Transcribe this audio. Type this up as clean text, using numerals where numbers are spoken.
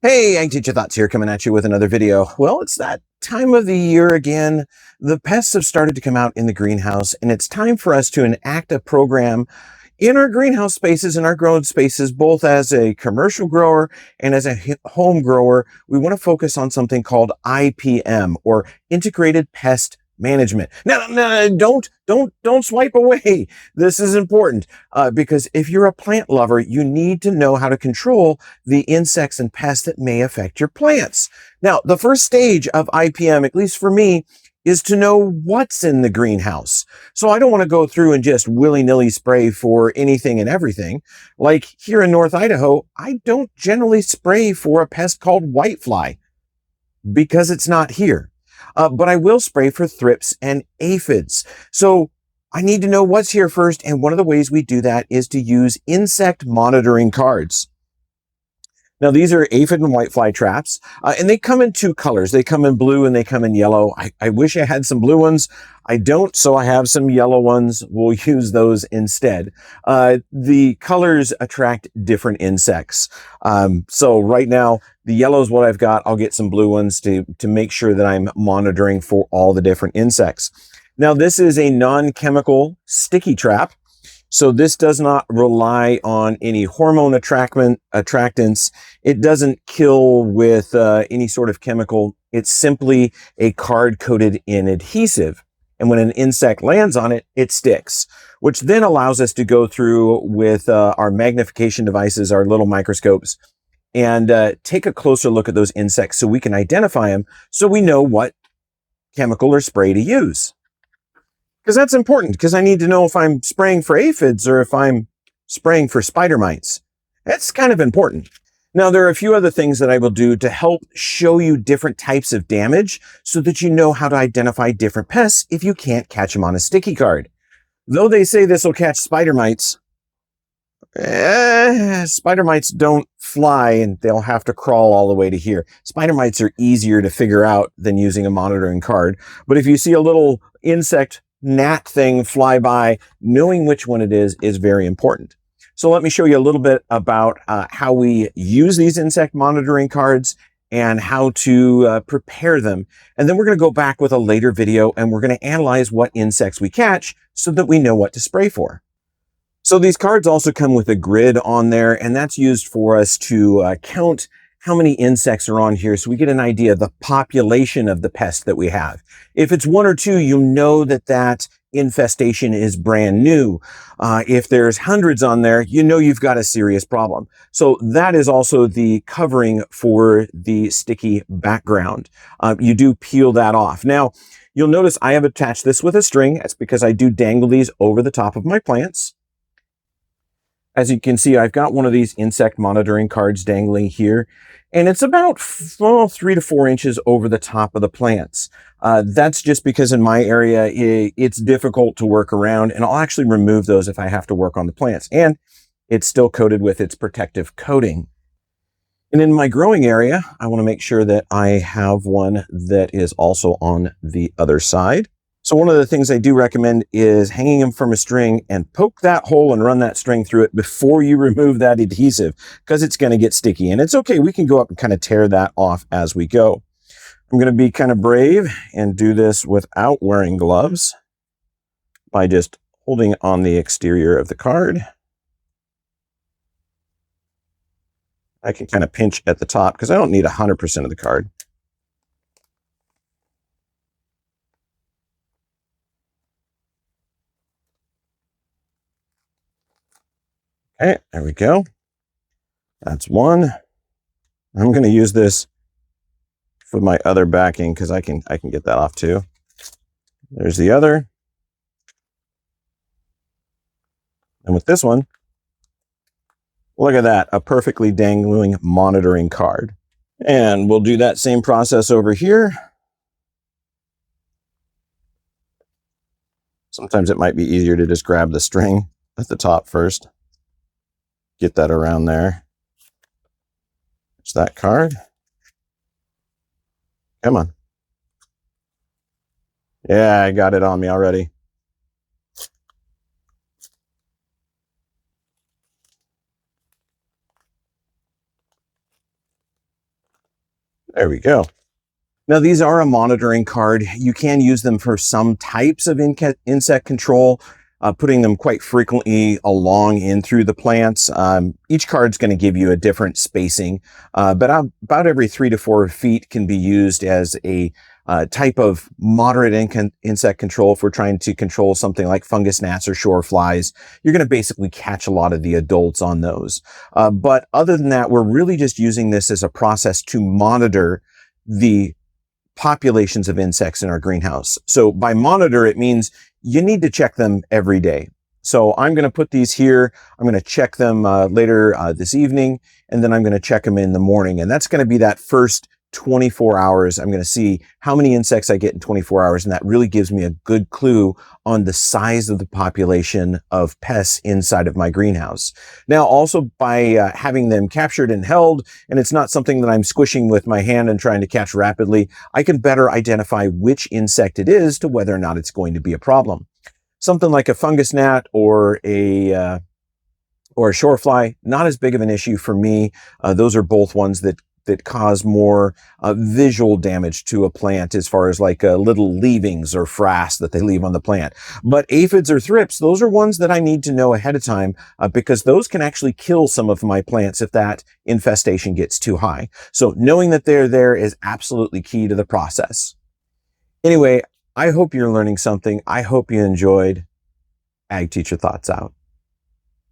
Hey, Teacher Thoughts here, coming at you with another video. Well, it's that time of the year again. The pests have started to come out in the greenhouse, and it's time for us to enact a program in our greenhouse spaces and our grown spaces, both as a commercial grower and as a home grower. We want to focus on something called IPM, or Integrated Pest Management. Now, don't swipe away. This is important because if you're a plant lover, you need to know how to control the insects and pests that may affect your plants. Now, the first stage of IPM, at least for me, is to know what's in the greenhouse. So I don't want to go through and just willy-nilly spray for anything and everything. Like here in North Idaho, I don't generally spray for a pest called whitefly because it's not here. But I will spray for thrips and aphids. So I need to know what's here first. And one of the ways we do that is to use insect monitoring cards. Now, these are aphid and whitefly traps, and they come in two colors. They come in blue and they come in yellow. I wish I had some blue ones. I don't, so I have some yellow ones. We'll use those instead. The colors attract different insects. So right now, the yellow is what I've got. I'll get some blue ones to make sure that I'm monitoring for all the different insects. Now, this is a non-chemical sticky trap. So this does not rely on any hormone attractants. It doesn't kill with any sort of chemical. It's simply a card coated in adhesive. And when an insect lands on it, it sticks, which then allows us to go through with our magnification devices, our little microscopes, and take a closer look at those insects so we can identify them so we know what chemical or spray to use. Because that's important, because I need to know if I'm spraying for aphids or if I'm spraying for spider mites. That's kind of important. Now, there are a few other things that I will do to help show you different types of damage so that you know how to identify different pests if you can't catch them on a sticky card. Though they say this will catch spider mites, spider mites don't fly and they'll have to crawl all the way to here. Spider mites are easier to figure out than using a monitoring card. But if you see a little insect gnat thing fly by, knowing which one it is very important. So let me show you a little bit about how we use these insect monitoring cards and how to prepare them. And then we're going to go back with a later video and we're going to analyze what insects we catch so that we know what to spray for. So these cards also come with a grid on there, and that's used for us to count how many insects are on here so we get an idea of the population of the pest that we have. If it's one or two, you know that that infestation is brand new. If there's hundreds on there, you know you've got a serious problem. So that is also the covering for the sticky background. You do peel that off. Now, you'll notice I have attached this with a string. That's because I do dangle these over the top of my plants. As you can see, I've got one of these insect monitoring cards dangling here, and it's about 3 to 4 inches over the top of the plants. That's just because in my area, it's difficult to work around, and I'll actually remove those if I have to work on the plants. And it's still coated with its protective coating. And in my growing area, I want to make sure that I have one that is also on the other side. So one of the things I do recommend is hanging them from a string and poke that hole and run that string through it before you remove that adhesive, because it's going to get sticky. And it's okay. We can go up and kind of tear that off as we go. I'm going to be kind of brave and do this without wearing gloves by just holding on the exterior of the card. I can kind of pinch at the top because I don't need 100% of the card. Okay, there we go. That's one. I'm going to use this for my other backing because I can get that off too. There's the other. And with this one, look at that, a perfectly dangling monitoring card. And we'll do that same process over here. Sometimes it might be easier to just grab the string at the top first. Get that around there. There's that card. Come on. Yeah, I got it on me already. There we go. Now, these are a monitoring card. You can use them for some types of insect control, putting them quite frequently along in through the plants. Each card's going to give you a different spacing, but about every 3 to 4 feet can be used as a type of moderate insect control. If we're trying to control something like fungus gnats or shore flies, you're going to basically catch a lot of the adults on those. But other than that, we're really just using this as a process to monitor the populations of insects in our greenhouse. So by monitor, it means you need to check them every day. So I'm going to put these here. I'm going to check them later this evening, and then I'm going to check them in the morning. And that's going to be that first 24 hours. I'm going to see how many insects I get in 24 hours. And that really gives me a good clue on the size of the population of pests inside of my greenhouse. Now, also by having them captured and held, and it's not something that I'm squishing with my hand and trying to catch rapidly, I can better identify which insect it is to whether or not it's going to be a problem. Something like a fungus gnat or a shore fly, not as big of an issue for me. Those are both ones that cause more visual damage to a plant, as far as like little leavings or frass that they leave on the plant. But aphids or thrips, those are ones that I need to know ahead of time because those can actually kill some of my plants if that infestation gets too high. So knowing that they're there is absolutely key to the process. Anyway, I hope you're learning something. I hope you enjoyed. Ag Teacher Thoughts out.